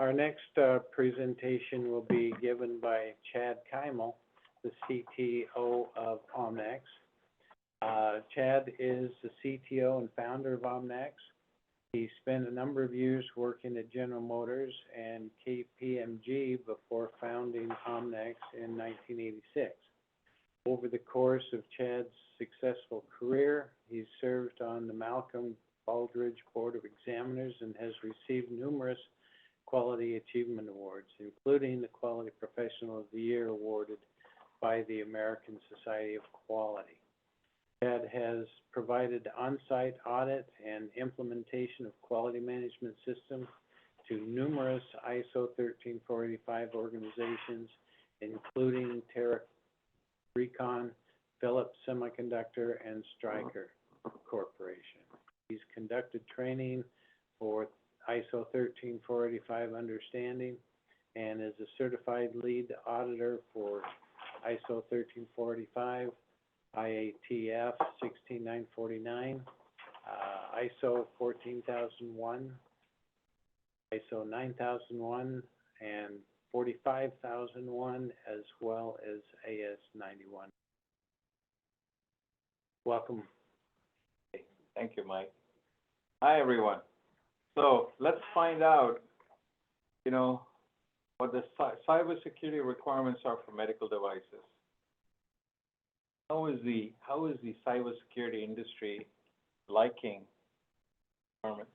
Our next presentation will be given by Chad Kymal, the CTO of Omnex. Chad is the CTO and founder of Omnex. He spent a number of years working at General Motors and KPMG before founding Omnex in 1986. Over the course of Chad's successful career, he's served on the Malcolm Baldrige Board of Examiners and has received numerous Quality Achievement Awards, including the Quality Professional of the Year awarded by the American Society of Quality. Chad has provided on-site audit and implementation of quality management systems to numerous ISO 13485 organizations, including Terra Recon, Philips Semiconductor, and Stryker Corporation. He's conducted training for ISO 13485 understanding and is a certified lead auditor for ISO 13485, IATF 16949, ISO 14001, ISO 9001, and 45001, as well as AS91. Welcome. Thank you, Mike. Hi, everyone. So let's find out, what the cybersecurity requirements are for medical devices. How is the cybersecurity industry liking requirements?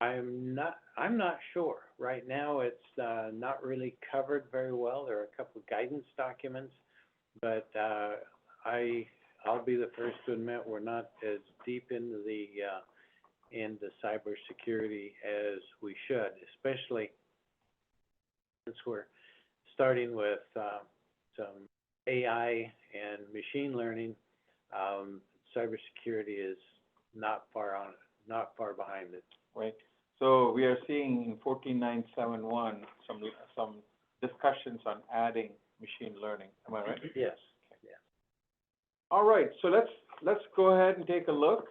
I'm not sure. Right now, it's not really covered very well. There are a couple of guidance documents, but I'll be the first to admit we're not as deep into cybersecurity as we should, especially since we're starting with some AI and machine learning. Cybersecurity is not far behind it. Right. So we are seeing in 14971 some discussions on adding machine learning. Am I right? Yes. Yeah. All right. So let's go ahead and take a look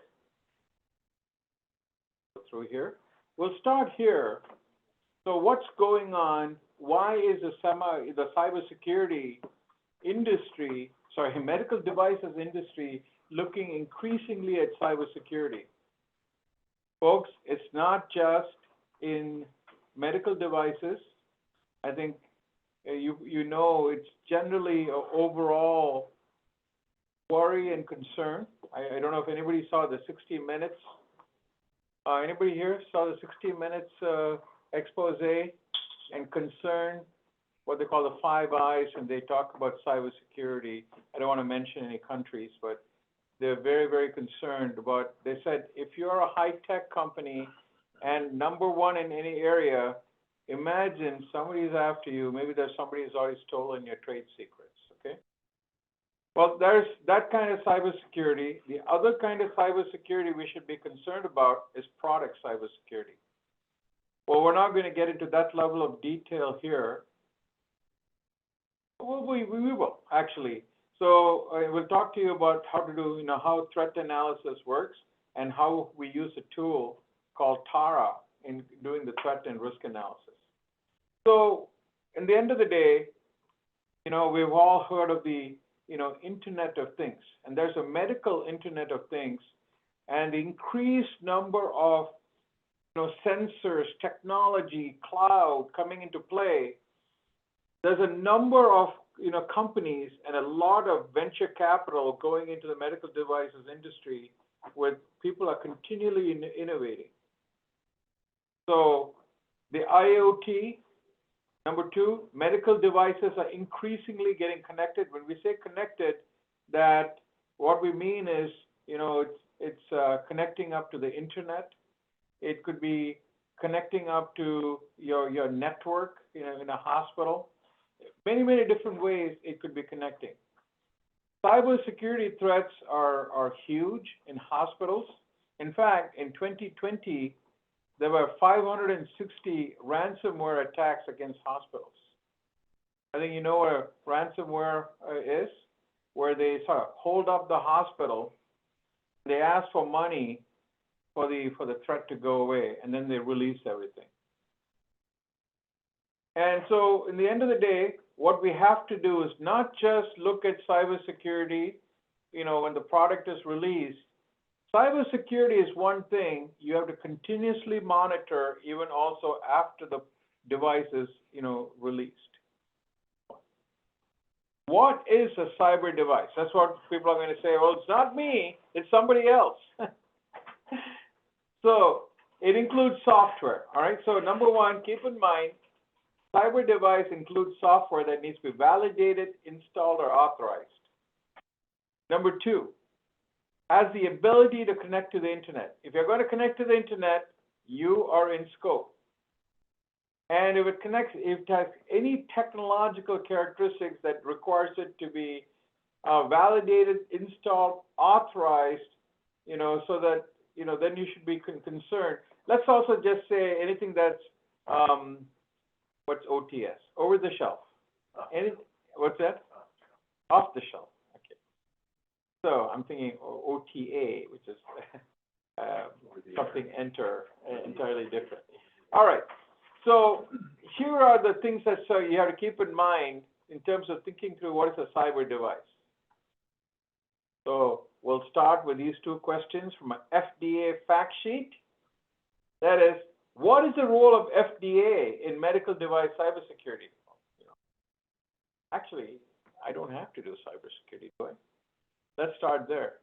through here. We'll start here. So what's going on? Why is the cybersecurity industry, medical devices industry, looking increasingly at cybersecurity? Folks, it's not just in medical devices. I think it's generally an overall worry and concern. I don't know if anybody saw the 60 Minutes. Anybody here saw the 60 Minutes expose and concern, what they call the 5 Eyes, and they talk about cybersecurity. I don't want to mention any countries, but they're very, very concerned about, they said, if you're a high-tech company and number one in any area, imagine somebody's after you, maybe there's somebody who's already stolen your trade secrets, okay? Well, there's that kind of cybersecurity. The other kind of cybersecurity we should be concerned about is product cybersecurity. Well, we're not going to get into that level of detail here. Well, we will, actually. So we'll talk to you about how to do, how threat analysis works and how we use a tool called TARA in doing the threat and risk analysis. So in the end of the day, we've all heard of the, Internet of Things, and there's a medical Internet of Things, and the increased number of, sensors, technology, cloud coming into play. There's a number of companies and a lot of venture capital going into the medical devices industry where people are continually innovating. So the IoT, number two, medical devices are increasingly getting connected. When we say connected, that what we mean is, it's connecting up to the internet. It could be connecting up to your network, in a hospital. Many, many different ways it could be connecting. Cybersecurity threats are huge in hospitals. In fact, in 2020, there were 560 ransomware attacks against hospitals. I think you know what ransomware is, where they sort of hold up the hospital, they ask for money for the threat to go away, and then they release everything. And so in the end of the day, what we have to do is not just look at cybersecurity, when the product is released. Cybersecurity is one thing you have to continuously monitor, even also after the device is, released. What is a cyber device? That's what people are going to say. Well, it's not me, it's somebody else. So it includes software, all right? So number one, keep in mind, cyber device includes software that needs to be validated, installed, or authorized. Number two, has the ability to connect to the internet. If you're going to connect to the internet, you are in scope. And if it has any technological characteristics that requires it to be validated, installed, authorized, so that, then you should be concerned. Let's also just say anything that's, what's OTS? Over the shelf. What's that? Off the shelf. Okay. So I'm thinking OTA, which is something entirely different. All right. So here are the things that you have to keep in mind in terms of thinking through what is a cyber device. So we'll start with these two questions from an FDA fact sheet. That is, what is the role of FDA in medical device cybersecurity? Actually, I don't have to do cybersecurity, do I? Let's start there.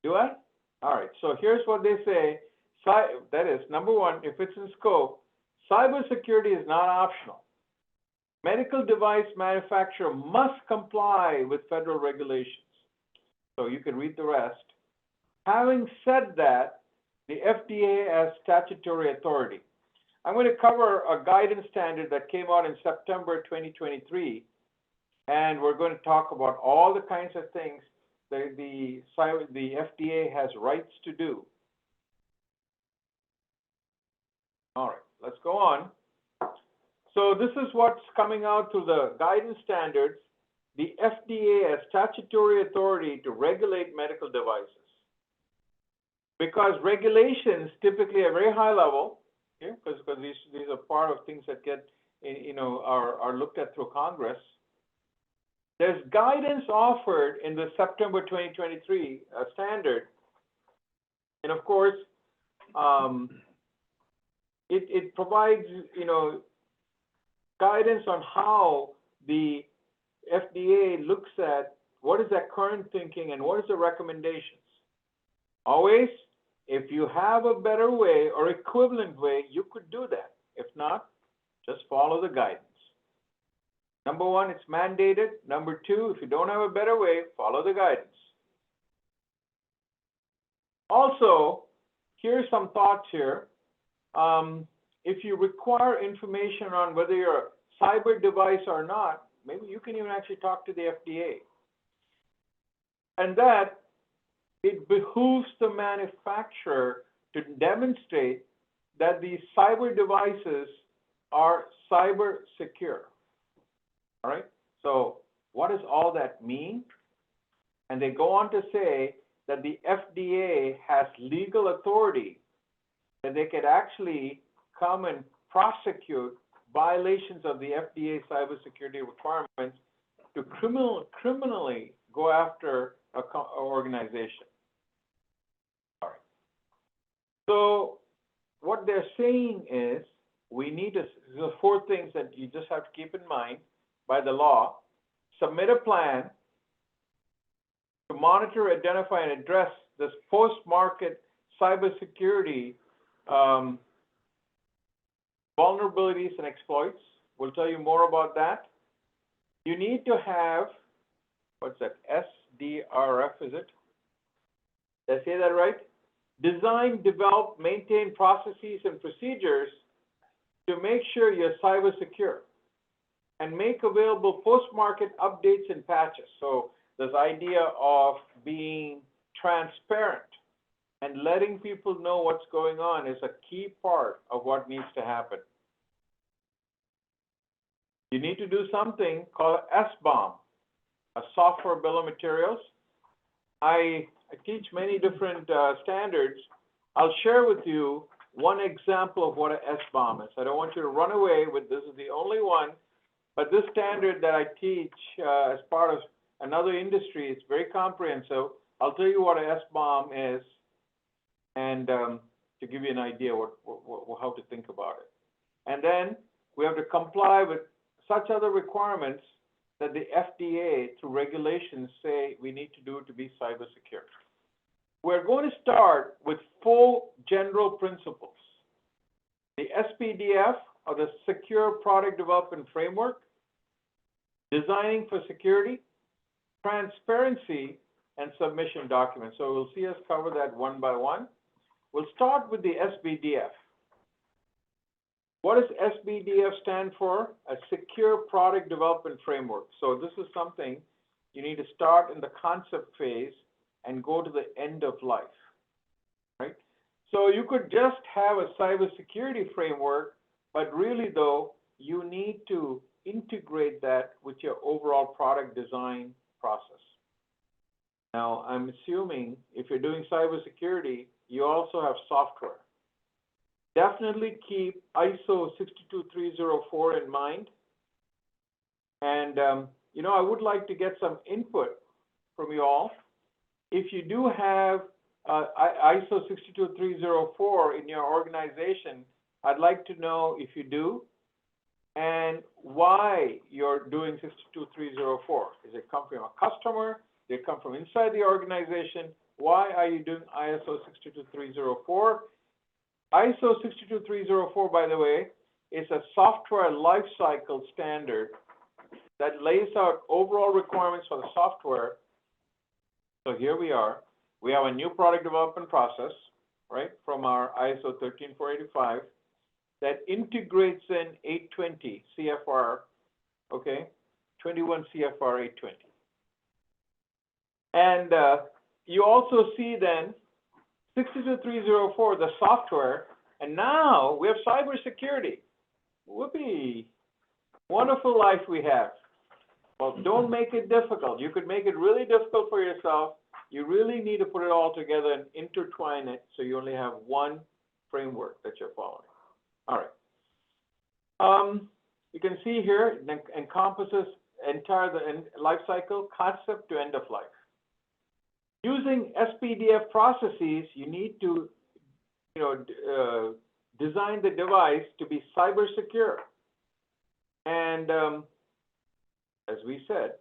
Do I? All right, so here's what they say. That is, number one, if it's in scope, cybersecurity is not optional. Medical device manufacturer must comply with federal regulations. So you can read the rest. Having said that, the FDA has statutory authority. I'm going to cover a guidance standard that came out in September 2023, and we're going to talk about all the kinds of things that the FDA has rights to do. All right, let's go on. So this is what's coming out through the guidance standards. The FDA has statutory authority to regulate medical devices. Because regulations typically are very high level, because these are part of things that get, are looked at through Congress. There's guidance offered in the September 2023 standard, and of course, it provides, guidance on how the FDA looks at what is their current thinking and what is the recommendations. Always, if you have a better way or equivalent way, you could do that. If not, just follow the guidance. Number one, it's mandated. Number two, if you don't have a better way, follow the guidance. Also, here's some thoughts here. If you require information on whether you're a cyber device or not, maybe you can even actually talk to the FDA. And that it behooves the manufacturer to demonstrate that these cyber devices are cyber secure. All right? So what does all that mean? And they go on to say that the FDA has legal authority that they could actually come and prosecute violations of the FDA cybersecurity requirements to criminally go after an organization. All right. So what they're saying is we need the four things that you just have to keep in mind by the law. Submit a plan to monitor, identify, and address this post-market cybersecurity vulnerabilities and exploits. We'll tell you more about that. You need to have, what's that, SDRF, is it? Did I say that right? Design, develop, maintain processes and procedures to make sure you're cyber secure and make available post-market updates and patches. So this idea of being transparent and letting people know what's going on is a key part of what needs to happen. You need to do something called SBOM, a software bill of materials. I teach many different standards. I'll share with you one example of what an SBOM is. I don't want you to run away with this is the only one, but this standard that I teach as part of another industry is very comprehensive. I'll tell you what an SBOM is, and to give you an idea how to think about it. And then we have to comply with such other requirements that the FDA, through regulations, say we need to do to be cyber secure. We're going to start with 4 general principles. The SPDF, or the Secure Product Development Framework, designing for security, transparency, and submission documents. So we'll see us cover that one by one. We'll start with the SPDF. What does SPDF stand for? A Secure Product Development Framework. So this is something you need to start in the concept phase and go to the end of life, right? So you could just have a cybersecurity framework, but really though, you need to integrate that with your overall product design process. Now, I'm assuming if you're doing cybersecurity, you also have software. Definitely keep ISO 62304 in mind. And, you know, I would like to get some input from you all. If you do have ISO 62304 in your organization, I'd like to know if you do and why you're doing 62304. Does it come from a customer? Does it come from inside the organization? Why are you doing ISO 62304? ISO 62304, by the way, is a software lifecycle standard that lays out overall requirements for the software. So here we are. We have a new product development process, right, from our ISO 13485 that integrates in 820 CFR, okay, 21 CFR 820. And you also see then 62304, the software, and now we have cybersecurity. Whoopee, wonderful life we have. Well, don't make it difficult. You could make it really difficult for yourself. You really need to put it all together and intertwine it so you only have one framework that you're following. All right. You can see here, it encompasses the life cycle, concept to end of life. Using SPDF processes, you need to, design the device to be cyber secure. And as we said,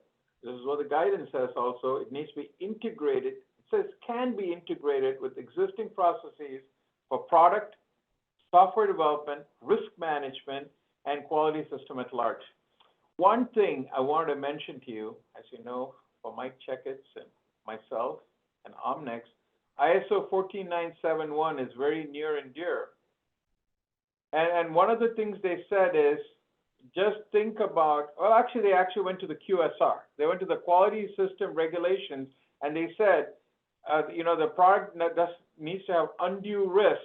this is what the guidance says also, it needs to be integrated. It says can be integrated with existing processes for product, software development, risk management, and quality system at large. One thing I wanted to mention to you, as you know, for Mike Checketts and myself and Omnex, ISO 14971 is very near and dear. And one of the things they said is, just think about, well, actually, they actually went to the QSR. They went to the quality system regulations, and they said, the product needs to have undue risk,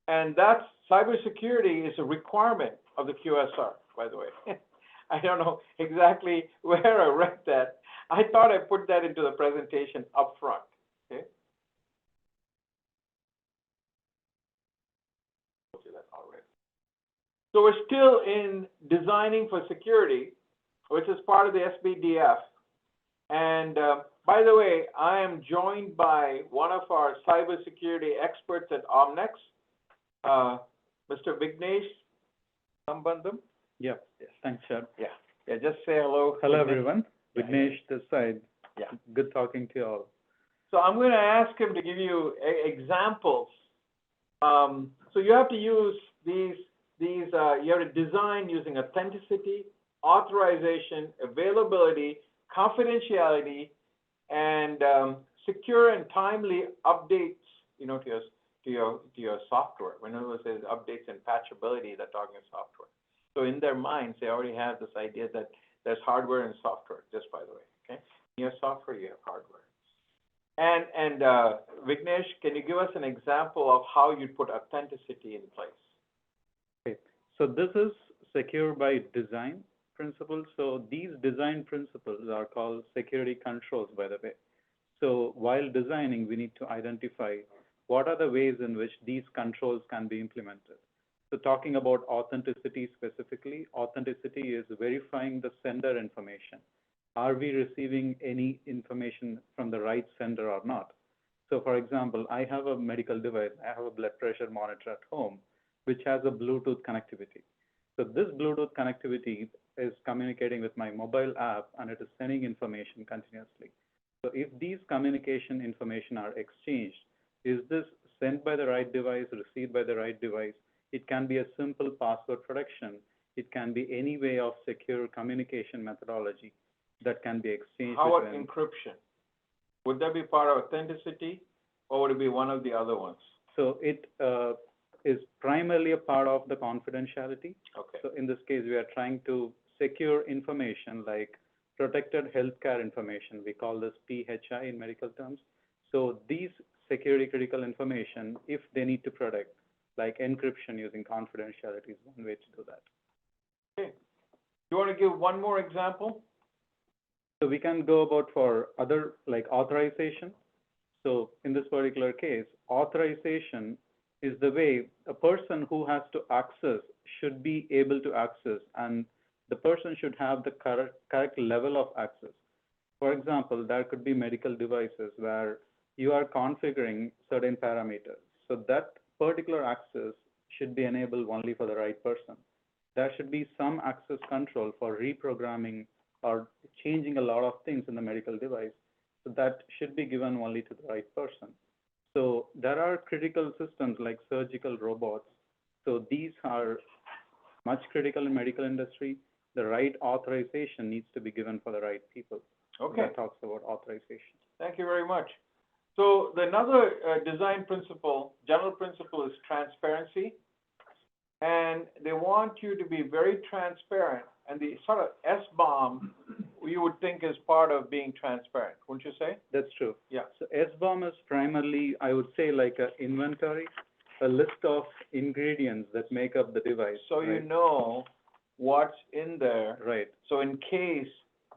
and that's cybersecurity is a requirement of the QSR, by the way. I don't know exactly where I read that. I thought I put that into the presentation up front, okay? So we're still in designing for security, which is part of the SPDF. And by the way, I am joined by one of our cybersecurity experts at Omnex, Mr. Vignesh Sambandam. Yeah, yes, thanks, Chad. Yeah, just say hello. Hello, Vignesh. everyone. Vignesh this side. Yeah. Good talking to you all. So I'm going to ask him to give you examples. So you have to use these. You have to design using authenticity, authorization, availability, confidentiality, and secure and timely updates, to your software. Whenever it says updates and patchability, they're talking software. So in their minds, they already have this idea that there's hardware and software. Just by the way, okay? In your software, you have hardware. And Vignesh, can you give us an example of how you put authenticity in place? Okay. So this is secure by design principles. So these design principles are called security controls, by the way. So while designing, we need to identify what are the ways in which these controls can be implemented. So talking about authenticity specifically, authenticity is verifying the sender information. Are we receiving any information from the right sender or not? So for example, I have a medical device, I have a blood pressure monitor at home, which has a Bluetooth connectivity. So this Bluetooth connectivity is communicating with my mobile app and it is sending information continuously. So if these communication information are exchanged, is this sent by the right device, received by the right device? It can be a simple password protection. It can be any way of secure communication methodology that can be exchanged. How about encryption? Would that be part of authenticity, or would it be one of the other ones? So it is primarily a part of the confidentiality. Okay. So in this case, we are trying to secure information like protected healthcare information. We call this PHI in medical terms. So these security critical information, if they need to protect, like encryption using confidentiality is one way to do that. Okay. You want to give one more example? So we can go about for other like authorization. So in this particular case, authorization is the way a person who has to access should be able to access, and the person should have the correct level of access. For example, there could be medical devices where you are configuring certain parameters. So that particular access should be enabled only for the right person. There should be some access control for reprogramming or changing a lot of things in the medical device. So that should be given only to the right person. So there are critical systems like surgical robots. So these are much critical in medical industry. The right authorization needs to be given for the right people. Okay. That talks about authorization. Thank you very much. So another design principle, general principle, is transparency. And they want you to be very transparent. And the sort of SBOM you would think is part of being transparent, wouldn't you say? That's true. Yeah. So SBOM is primarily, I would say, like an inventory, a list of ingredients that make up the device. So right? you know what's in there. Right. So in case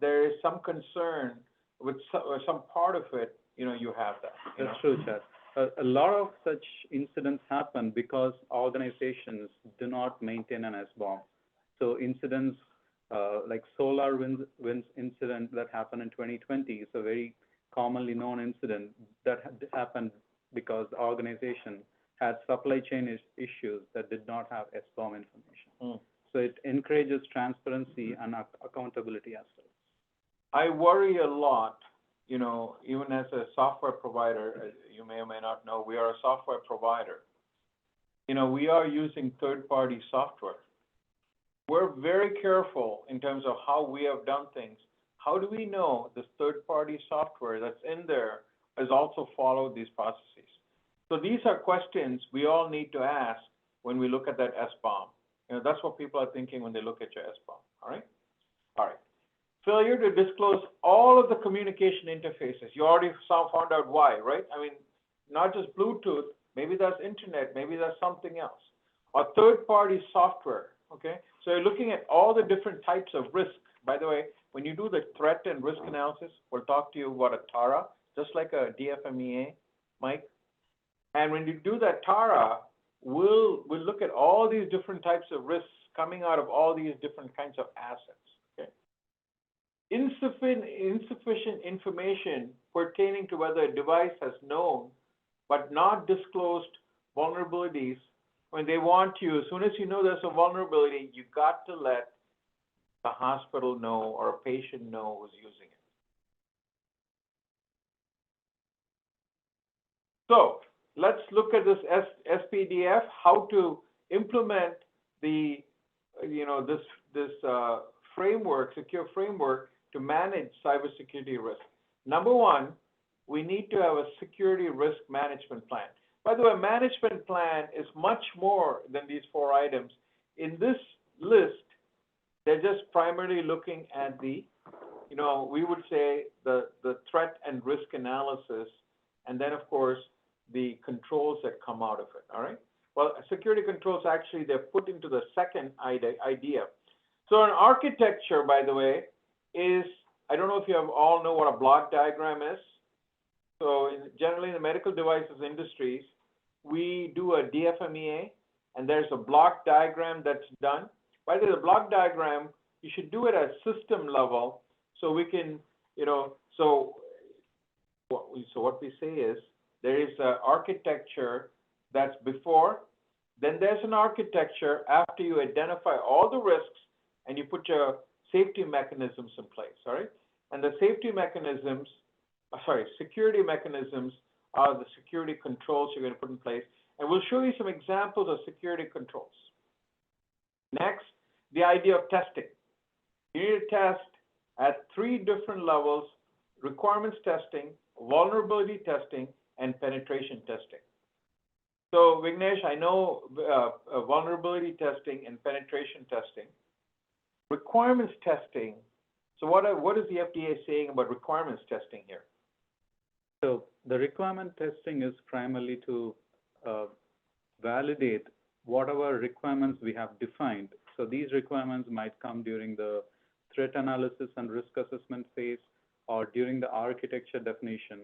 there is some concern with some part of it, you have that. That's true, Chad. A lot of such incidents happen because organizations do not maintain an SBOM. So incidents like SolarWinds incident that happened in 2020 is a very commonly known incident that happened because the organization had supply chain issues that did not have SBOM information. So it encourages transparency and accountability as well. I worry a lot, even as a software provider, you may or may not know, we are a software provider. We are using third-party software. We're very careful in terms of how we have done things. How do we know this third-party software that's in there has also followed these processes? So these are questions we all need to ask when we look at that SBOM. That's what people are thinking when they look at your SBOM, all right? All right. Failure to disclose all of the communication interfaces. You already found out why, right? I mean, not just Bluetooth, maybe that's internet, maybe that's something else. Or third-party software, okay? So you're looking at all the different types of risk. By the way, when you do the threat and risk analysis, we'll talk to you about a TARA, just like a DFMEA, Mike. And when you do that TARA, we'll look at all these different types of risks coming out of all these different kinds of assets. Okay? Insufficient information pertaining to whether a device has known but not disclosed vulnerabilities. When they want you, as soon as you know there's a vulnerability, you got to let the hospital know or a patient know who's using it. So let's look at this SPDF, how to implement the, this framework, secure framework to manage cybersecurity risk. Number one, we need to have a security risk management plan. By the way, a management plan is much more than these 4 items. In this list, they're just primarily looking at the, we would say the threat and risk analysis, and then of course, the controls that come out of it, all right? Well, security controls actually, they're put into the second idea. So an architecture, by the way, is, I don't know if you all know what a block diagram is. So generally in the medical devices industries, we do a DFMEA, and there's a block diagram that's done. By the way, the block diagram, you should do it at system level, so we can, so what we say is, there is an architecture that's before, then there's an architecture after you identify all the risks and you put your safety mechanisms in place, all right? And the safety mechanisms, security mechanisms are the security controls you're going to put in place. And we'll show you some examples of security controls. Next, the idea of testing. You need to test at 3 different levels: requirements testing, vulnerability testing, and penetration testing. So, Vignesh, I know vulnerability testing and penetration testing. Requirements testing, so what is the FDA saying about requirements testing here? So the requirement testing is primarily to validate whatever requirements we have defined. So these requirements might come during the threat analysis and risk assessment phase or during the architecture definition.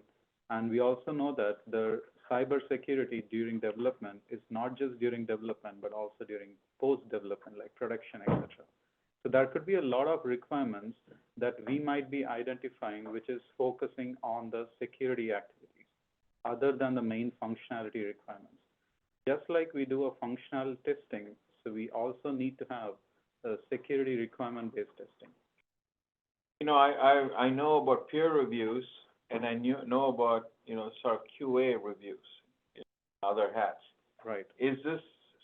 And we also know that the cybersecurity during development is not just during development, but also during post-development, like production, etc. So there could be a lot of requirements that we might be identifying, which is focusing on the security activities, other than the main functionality requirements. Just like we do a functional testing, so we also need to have a security requirement-based testing. I know about peer reviews, and I know about, sort of QA reviews, other hats. Right. Is this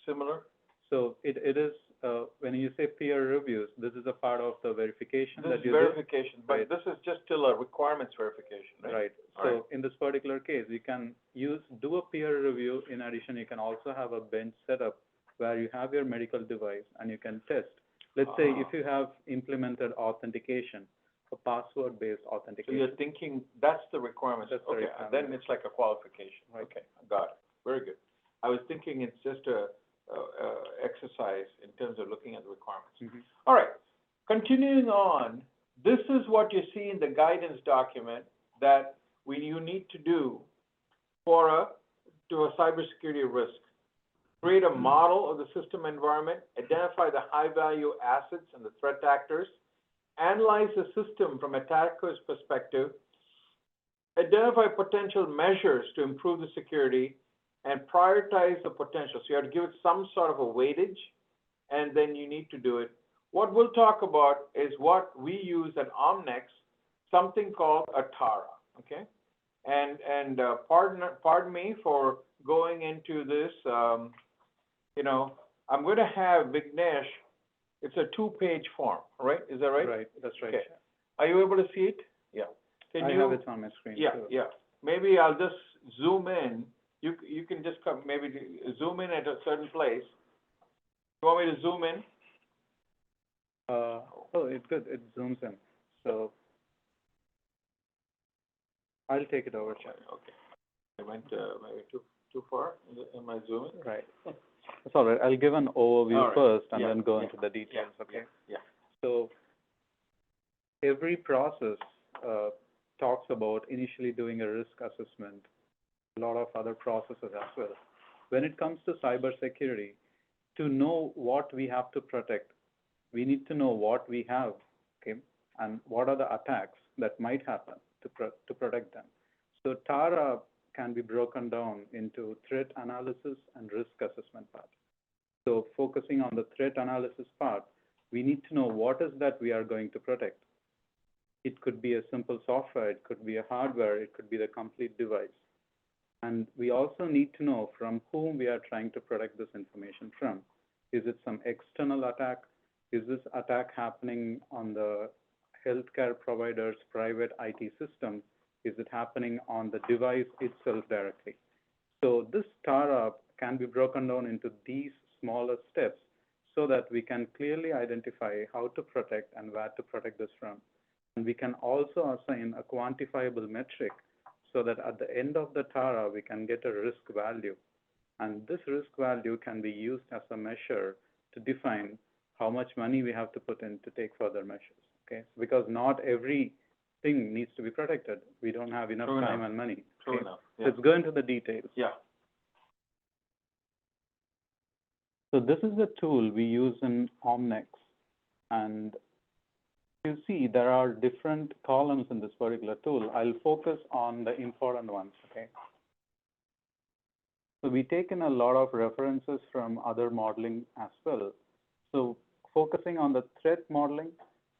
similar? So it is, when you say peer reviews, this is a part of the verification This that is you verification, do. but Right. this is just still a requirements verification, right? Right. All So right. in this particular case, you can do a peer review. In addition, you can also have a bench setup where you have your medical device and you can test. Let's say if you have implemented authentication, a password-based So authentication. you're thinking that's the requirements. That's the Okay, requirement. then it's like a qualification. Right. Okay, got it. Very good. I was thinking it's just a exercise in terms of looking at the requirements. Mhm. All right, continuing on, this is what you see in the guidance document that you need to do for a cybersecurity risk. Create a model of the system environment, identify the high-value assets and the threat actors, analyze the system from attacker's perspective, identify potential measures to improve the security, and prioritize the potential. So you have to give it some sort of a weightage, and then you need to do it. What we'll talk about is what we use at Omnex, something called a TARA, okay? And pardon me for going into this, I'm going to have Vignesh, it's a 2-page form, right? Is that right? Right, that's right. Okay. Are you able to see it? Yeah. I have it on my screen. Yeah, too. yeah. Maybe I'll just zoom in. You can just come, maybe zoom in at a certain place. You want me to zoom in? It's good. It zooms in. So I'll take it over, Chad. Okay. I went maybe too far in my zooming. Right. That's all right. I'll give an overview All right. first and Yeah, then go yeah, into the details, okay? Yeah. So every process talks about initially doing a risk assessment, a lot of other processes as well. When it comes to cybersecurity, to know what we have to protect, we need to know what we have, okay, and what are the attacks that might happen to protect them. So TARA can be broken down into threat analysis and risk assessment part. So focusing on the threat analysis part, we need to know what is that we are going to protect. It could be a simple software, it could be a hardware, it could be the complete device. And we also need to know from whom we are trying to protect this information from. Is it some external attack? Is this attack happening on the healthcare provider's private IT system? Is it happening on the device itself directly? So this TARA can be broken down into these smaller steps so that we can clearly identify how to protect and where to protect this from. And we can also assign a quantifiable metric so that at the end of the TARA, we can get a risk value. And this risk value can be used as a measure to define how much money we have to put in to take further measures, okay? Because not everything needs to be protected. We don't have enough time and money. True okay? enough. So let's go into the details. Yeah. So this is the tool we use in Omnex, and you see there are different columns in this particular tool. I'll focus on the important ones, okay? So we take in a lot of references from other modeling as well. So focusing on the threat modeling,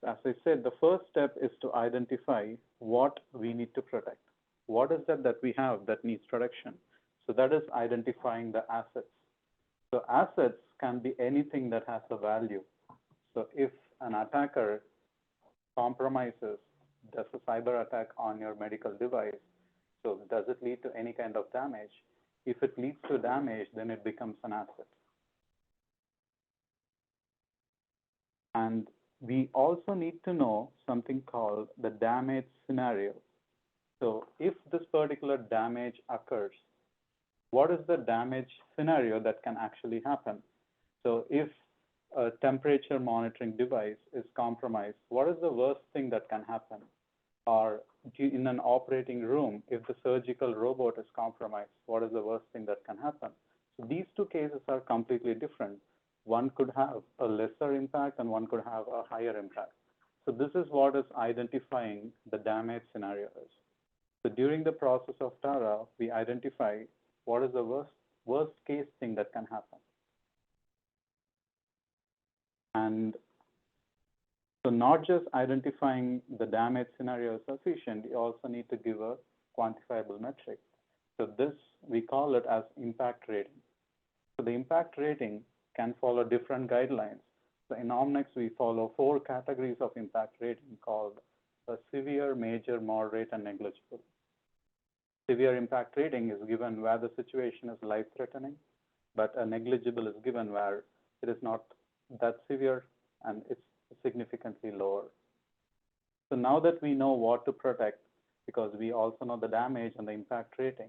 as I said, the first step is to identify what we need to protect. What is that we have that needs protection? So that is identifying the assets. So assets can be anything that has a value. So if an attacker compromises, does a cyber attack on your medical device, so does it lead to any kind of damage? If it leads to damage, then it becomes an asset. And we also need to know something called the damage scenario. So if this particular damage occurs, what is the damage scenario that can actually happen? So if a temperature monitoring device is compromised, what is the worst thing that can happen? Or in an operating room, if the surgical robot is compromised, what is the worst thing that can happen? So these two cases are completely different. One could have a lesser impact and one could have a higher impact. So this is what is identifying the damage scenarios. So during the process of TARA, we identify what is the worst case thing that can happen. And so not just identifying the damage scenario is sufficient, you also need to give a quantifiable metric. So this, we call it as impact rating. So the impact rating can follow different guidelines. So in Omnex, we follow 4 categories of impact rating called severe, major, moderate, and negligible. Severe impact rating is given where the situation is life-threatening, but a negligible is given where it is not that severe and it's significantly lower. So now that we know what to protect, because we also know the damage and the impact rating,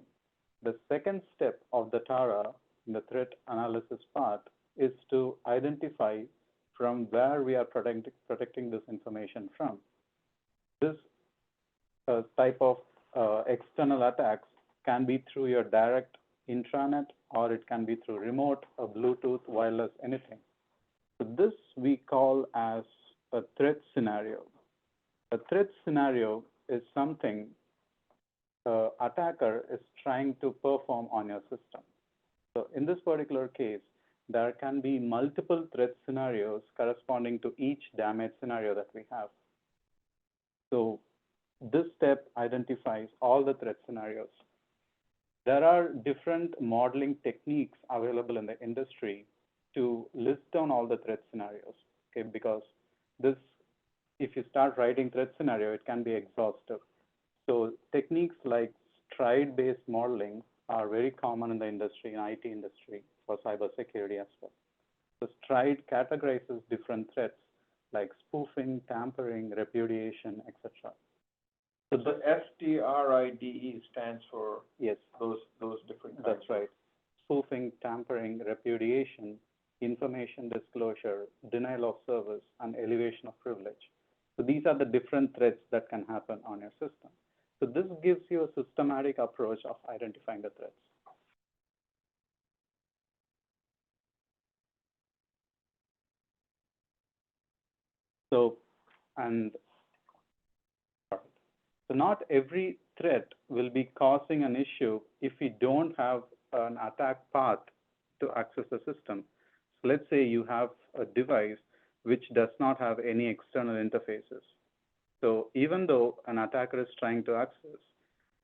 the second step of the TARA, in the threat analysis part, is to identify from where we are protecting this information from. This type of external attacks can be through your direct intranet, or it can be through remote, or Bluetooth, wireless, anything. So this we call as a threat scenario. A threat scenario is something an attacker is trying to perform on your system. So in this particular case, there can be multiple threat scenarios corresponding to each damage scenario that we have. So this step identifies all the threat scenarios. There are different modeling techniques available in the industry to list down all the threat scenarios, okay? Because this, if you start writing threat scenario, it can be exhaustive. So techniques like stride-based modeling are very common in the industry, in IT industry, for cybersecurity as well. So stride categorizes different threats like spoofing, tampering, repudiation, etc. So the STRIDE stands for Yes, those different kinds. that's right. Spoofing, tampering, repudiation, information disclosure, denial of service, and elevation of privilege. So these are the different threats that can happen on your system. So this gives you a systematic approach of identifying the threats. So, so not every threat will be causing an issue if we don't have an attack path to access the system. So let's say you have a device which does not have any external interfaces. So even though an attacker is trying to access,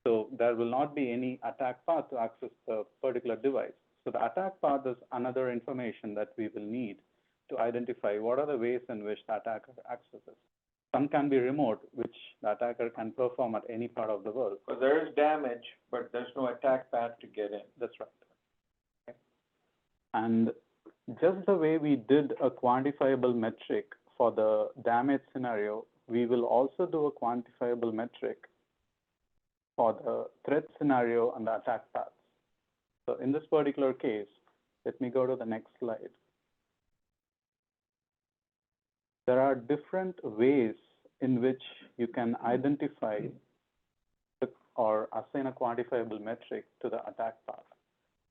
so there will not be any attack path to access the particular device. So the attack path is another information that we will need to identify what are the ways in which the attacker accesses. Some can be remote, which the attacker can perform at any part of the world. So there is damage, but there's no attack path to get in. That's right. Okay. And just the way we did a quantifiable metric for the damage scenario, we will also do a quantifiable metric for the threat scenario and the attack paths. So in this particular case, let me go to the next slide. There are different ways in which you can identify or assign a quantifiable metric to the attack path.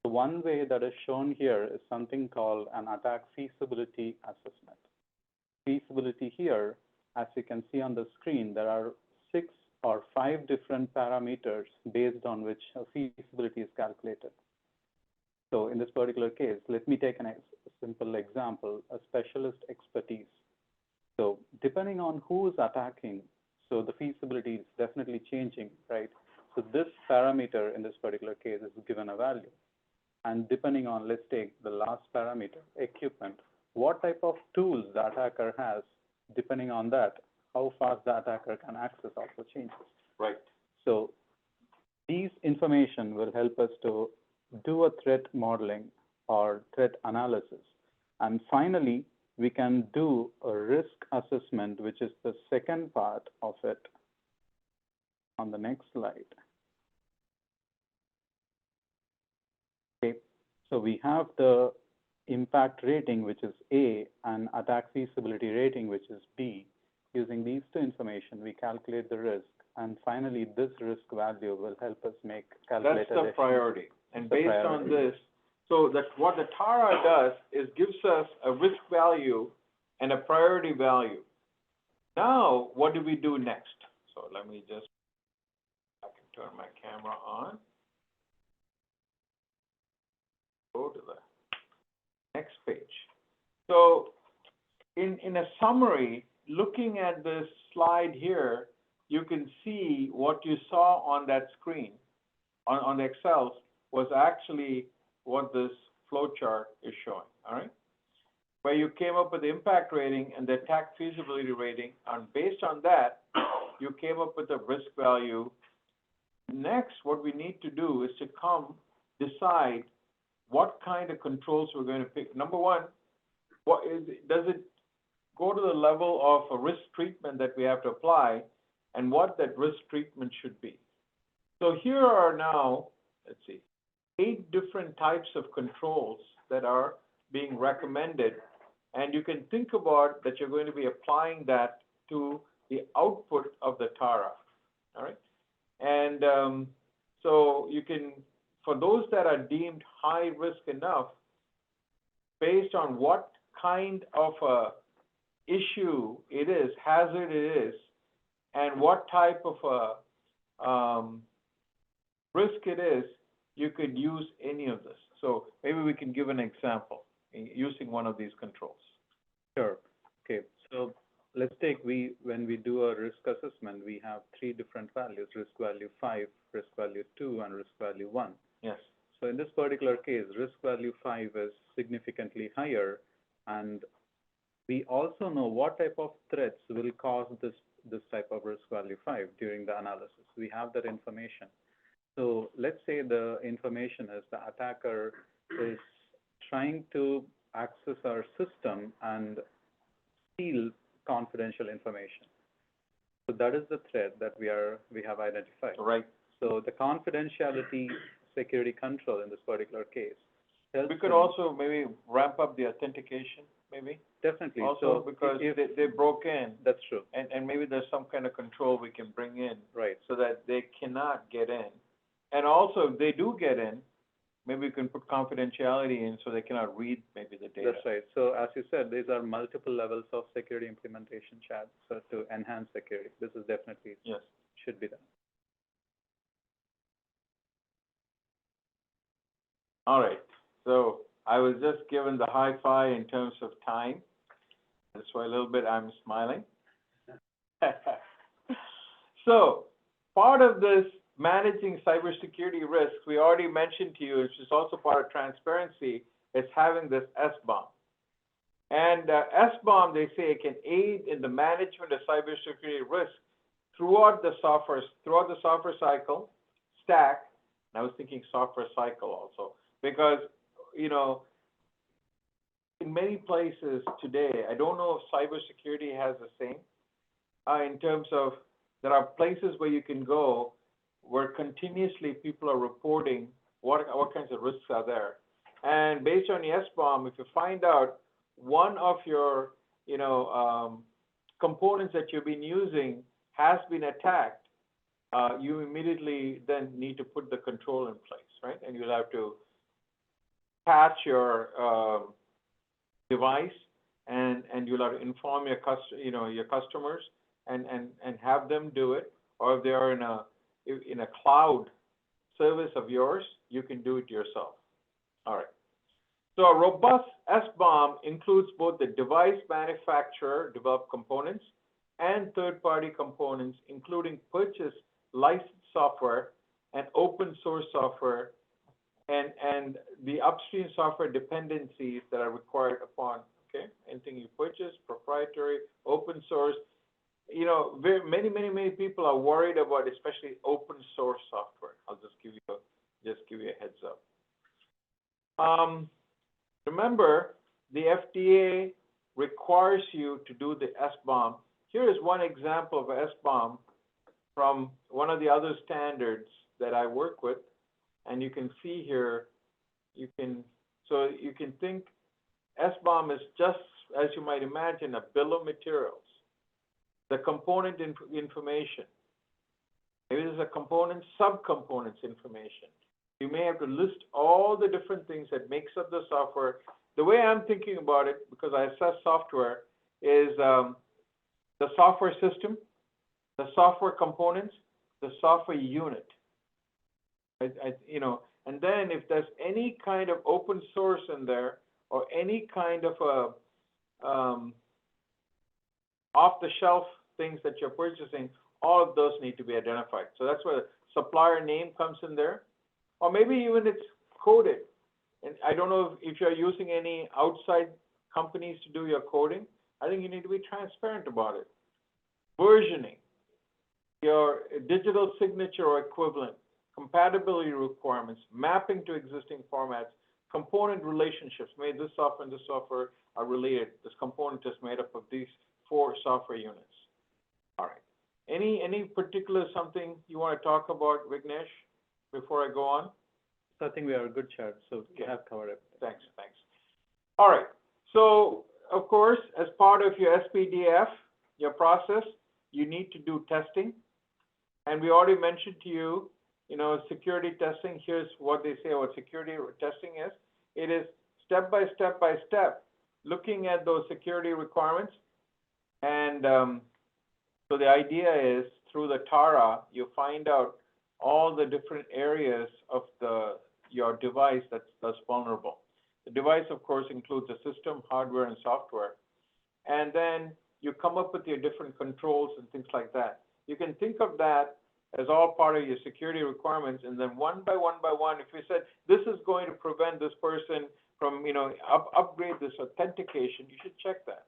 So one way that is shown here is something called an attack feasibility assessment. Feasibility here, as you can see on the screen, there are 6 or 5 different parameters based on which a feasibility is calculated. So in this particular case, let me take a simple example, a specialist expertise. So depending on who is attacking, so the feasibility is definitely changing, right? So this parameter in this particular case is given a value. And depending on, let's take the last parameter, equipment, what type of tools the attacker has, depending on that, how fast the attacker can access also changes. Right. So these information will help us to do a threat modeling or threat analysis. And finally, we can do a risk assessment, which is the second part of it on the next slide. Okay, so we have the impact rating, which is A, and attack feasibility rating, which is B. Using these two information, we calculate the risk, and finally, this risk value will help us make calculated. That's the priority. And based on this, so that what the TARA does is gives us a risk value and a priority value. Now, what do we do next? So let me just, I can turn my camera on. Go to the next page. So in a summary, looking at this slide here, you can see what you saw on that screen, on the Excel, was actually what this flow chart is showing, all right? Where you came up with the impact rating and the attack feasibility rating, and based on that, you came up with a risk value. Next, what we need to do is to decide what kind of controls we're going to pick. Number one, does it go to the level of a risk treatment that we have to apply, and what that risk treatment should be. So here are now, let's see, 8 different types of controls that are being recommended, and you can think about that you're going to be applying that to the output of the TARA, all right? And so you can, for those that are deemed high risk enough, based on what kind of a issue it is, hazard it is, and what type of a risk it is, you could use any of this. So maybe we can give an example using one of these controls. Sure. Okay. So let's take, when we do a risk assessment, we have 3 different values, risk value 5, risk value 2, and risk value 1. Yes. So in this particular case, risk value 5 is significantly higher, and we also know what type of threats will cause this type of risk value 5 during the analysis. We have that information. So let's say the information is the attacker is trying to access our system and steal confidential information. So that is the threat that we have identified. Right. So the confidentiality security control in this particular case helps. We could also maybe ramp up the authentication, maybe. Definitely. Also, so because they broke in. That's true. And maybe there's some kind of control we can bring in. Right. So that they cannot get in. And also, if they do get in, maybe we can put confidentiality in so they cannot read maybe the data. That's right. So as you said, these are multiple levels of security implementation, Chad, so to enhance security. This is definitely, yes, should be done. All right. So I was just given the high five in terms of time. That's why a little bit I'm smiling. So part of this managing cybersecurity risks, we already mentioned to you, which is also part of transparency, is having this SBOM. And SBOM, they say, it can aid in the management of cybersecurity risks throughout the software cycle, stack. And I was thinking software cycle also, because, you know, in many places today, I don't know if cybersecurity has the same, in terms of there are places where you can go where continuously people are reporting what kinds of risks are there. And based on the SBOM, if you find out one of your, components that you've been using has been attacked, you immediately then need to put the control in place, right? And you'll have to patch your device, and you'll have to inform your your customers and have them do it. Or if they are in a cloud service of yours, you can do it yourself. All right. So a robust SBOM includes both the device manufacturer developed components and third-party components, including purchased licensed software and open source software, and the upstream software dependencies that are required upon, okay? Anything you purchase, proprietary, open source. You know, many people are worried about especially open source software. I'll just give you a heads up. Remember, the FDA requires you to do the SBOM. Here is one example of a SBOM from one of the other standards that I work with, and you can see here, you can think SBOM is just, as you might imagine, a bill of materials. The component information. Maybe there's a component, subcomponents information. You may have to list all the different things that makes up the software. The way I'm thinking about it, because I assess software, is the software system, the software components, the software unit. And then if there's any kind of open source in there or any kind of off-the-shelf things that you're purchasing, all of those need to be identified. So that's where the supplier name comes in there. Or maybe even it's coded. And I don't know if you're using any outside companies to do your coding. I think you need to be transparent about it. Versioning, your digital signature or equivalent, compatibility requirements, mapping to existing formats, component relationships. Maybe this software and this software are related. This component is made up of these 4 software units. All right. Any particular something you want to talk about, Vignesh, before I go on? So I think we are a good chart, so we have covered it. Thanks. All right. So, of course, as part of your SPDF, your process, you need to do testing. And we already mentioned to you, security testing. Here's what they say about security testing is. It is step by step, looking at those security requirements. And so the idea is, through the TARA, you find out all the different areas of your device that's vulnerable. The device, of course, includes the system, hardware, and software. And then you come up with your different controls and things like that. You can think of that as all part of your security requirements, and then one by one, if you said, this is going to prevent this person from, upgrade this authentication, you should check that.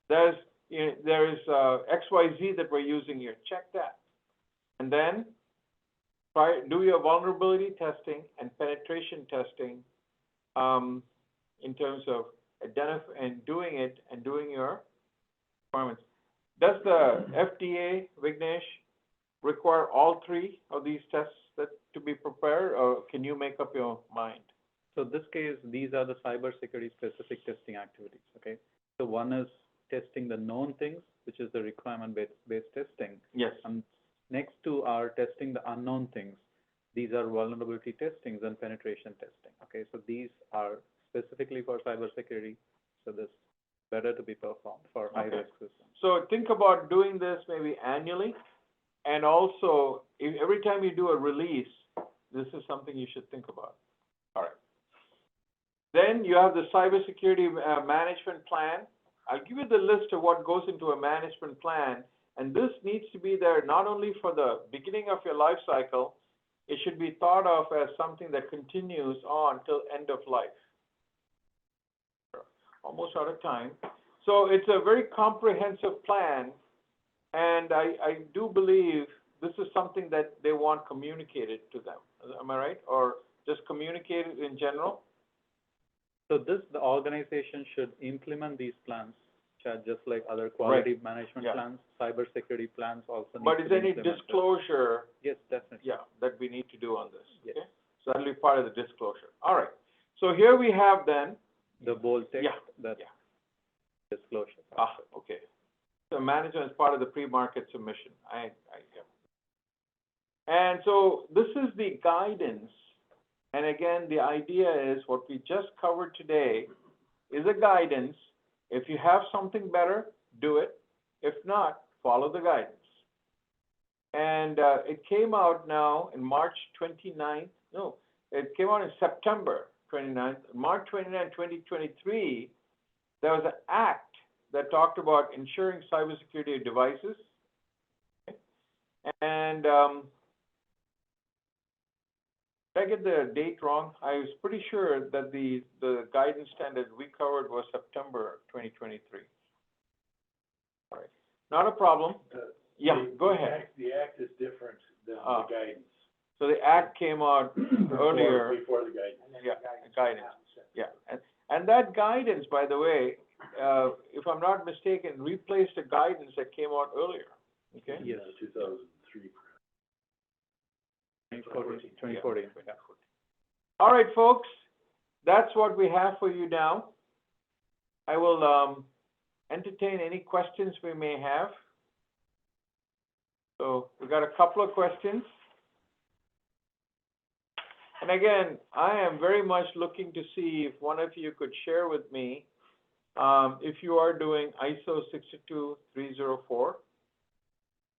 There's XYZ that we're using here, check that. And then do your vulnerability testing and penetration testing in terms of identifying and doing your requirements. Does the FDA, Vignesh, require all 3 of these tests to be prepared, or can you make up your mind? So in this case, these are the cybersecurity specific testing activities, okay? So one is testing the known things, which is the requirement-based testing. Yes. And next to are testing the unknown things. These are vulnerability testings and penetration testing, okay? So these are specifically for cybersecurity, so this is better to be performed for high-risk systems. So think about doing this maybe annually, and also every time you do a release, this is something you should think about. All right. Then you have the cybersecurity management plan. I'll give you the list of what goes into a management plan, and this needs to be there not only for the beginning of your life cycle, it should be thought of as something that continues on till end of life. Almost out of time. So it's a very comprehensive plan, and I do believe this is something that they want communicated to them. Am I right? Or just communicated in general? So the organization should implement these plans, just like other quality management plans, cybersecurity plans also need But to is be any implemented. disclosure? Yes, definitely. Yeah, that we need to do on this. Yes. Okay? So that'll be part of the disclosure. All right. So here we have then The bold text that disclosure. okay. So management is part of the pre-market submission. And so this is the guidance And again, the idea is what we just covered today is a guidance. If you have something better, do it. If not, follow the guidance. And it came out now in March 29th. No, it came out in September 29th. March 29, 2023, there was an act that talked about ensuring cybersecurity of devices. And did I get the date wrong? I was pretty sure that the guidance standard we covered was September 2023. All right, not a problem. Yeah, go ahead. The act is different than the guidance. So the act came out earlier. Before the guidance. Yeah, guidance. Yeah, and that guidance, by the way, if I'm not mistaken, replaced a guidance that came out earlier. Okay. Yes. 2003. 2014. Yeah. All right, folks, that's what we have for you now. I will entertain any questions we may have. So we got a couple of questions. And again, I am very much looking to see if one of you could share with me if you are doing ISO 62304.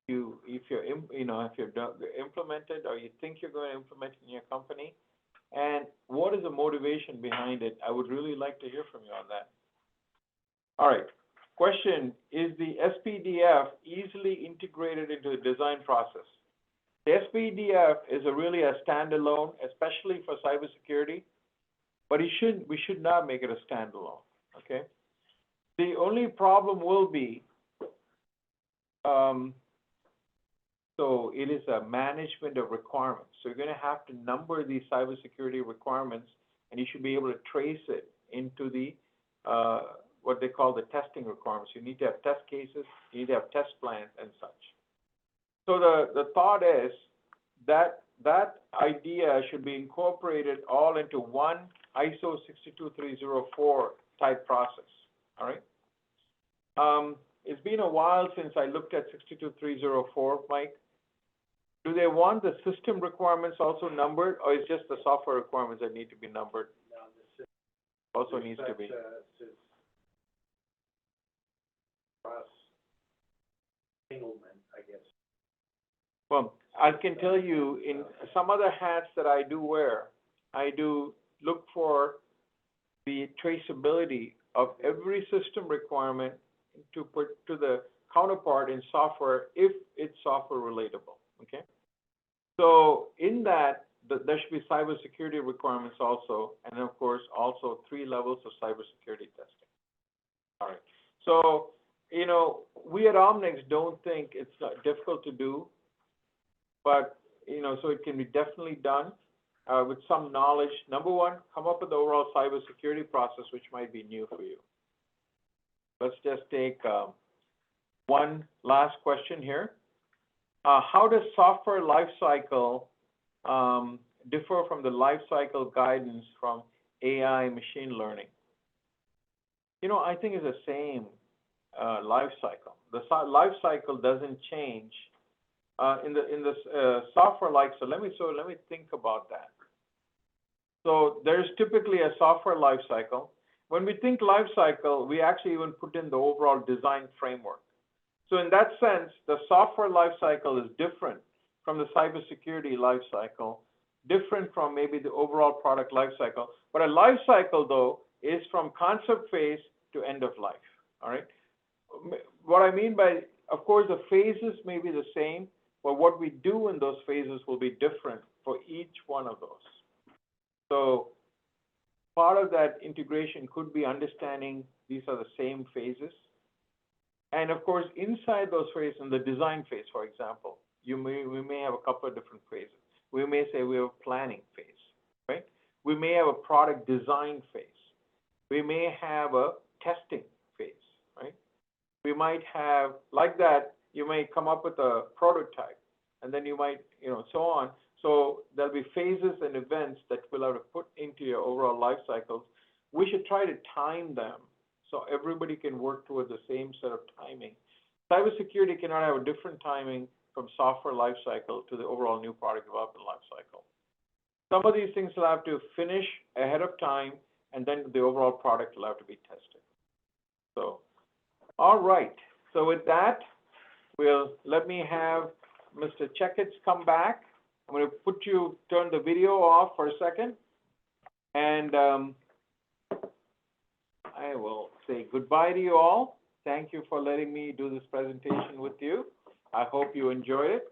If you're implemented or you think you're going to implement it in your company, and what is the motivation behind it? I would really like to hear from you on that. All right. Question, is the SPDF easily integrated into the design process? The SPDF is really a standalone, especially for cybersecurity, but we should not make it a standalone, okay? The only problem will be, so it is a management of requirements. So you're going to have to number these cybersecurity requirements, and you should be able to trace it into the what they call the testing requirements. You need to have test cases, you need to have test plans and such. So the thought is that that idea should be incorporated all into one ISO 62304 type process, all right? It's been a while since I looked at 62304, Mike. Do they want the system requirements also numbered, or is just the software requirements that need to be numbered? No, this Also needs to be. Cross entanglement, I guess. Well, I can tell you in some other hats that I do wear, I do look for the traceability of every system requirement to put to the counterpart in software if it's software relatable, okay? So in that, there should be cybersecurity requirements also, and of course, also 3 levels of cybersecurity testing. All right, so, you know, we at Omnex don't think it's difficult to do, but, you know, so it can be definitely done with some knowledge. Number one, come up with the overall cybersecurity process, which might be new for you. Let's just take one last question here. How does software lifecycle differ from the lifecycle guidance from AI machine learning? You know, I think it's the same lifecycle. The lifecycle doesn't change in the software lifecycle. Let me think about that. So there's typically a software lifecycle. When we think lifecycle, we actually even put in the overall design framework. So in that sense, the software lifecycle is different from the cybersecurity lifecycle, different from maybe the overall product lifecycle. But a lifecycle, though, is from concept phase to end of life, all right? What I mean by, of course, the phases may be the same, but what we do in those phases will be different for each one of those. So part of that integration could be understanding these are the same phases. And of course, inside those phases, in the design phase, for example, we may have a couple of different phases. We may say we have a planning phase, right? We may have a product design phase. We may have a testing phase, right? We might have, like that, you may come up with a prototype, and then you might, you know, so on. So there'll be phases and events that we'll have to put into your overall life cycles. We should try to time them so everybody can work towards the same set of timing. Cybersecurity cannot have a different timing from software lifecycle to the overall new product development lifecycle. some of these things will have to finish ahead of time, and then the overall product will have to be tested. So, all right. So with that, let me have Mr. Checketts come back. I'm going to turn the video off for a second, and I will say goodbye to you all. Thank you for letting me do this presentation with you. I hope you enjoyed it.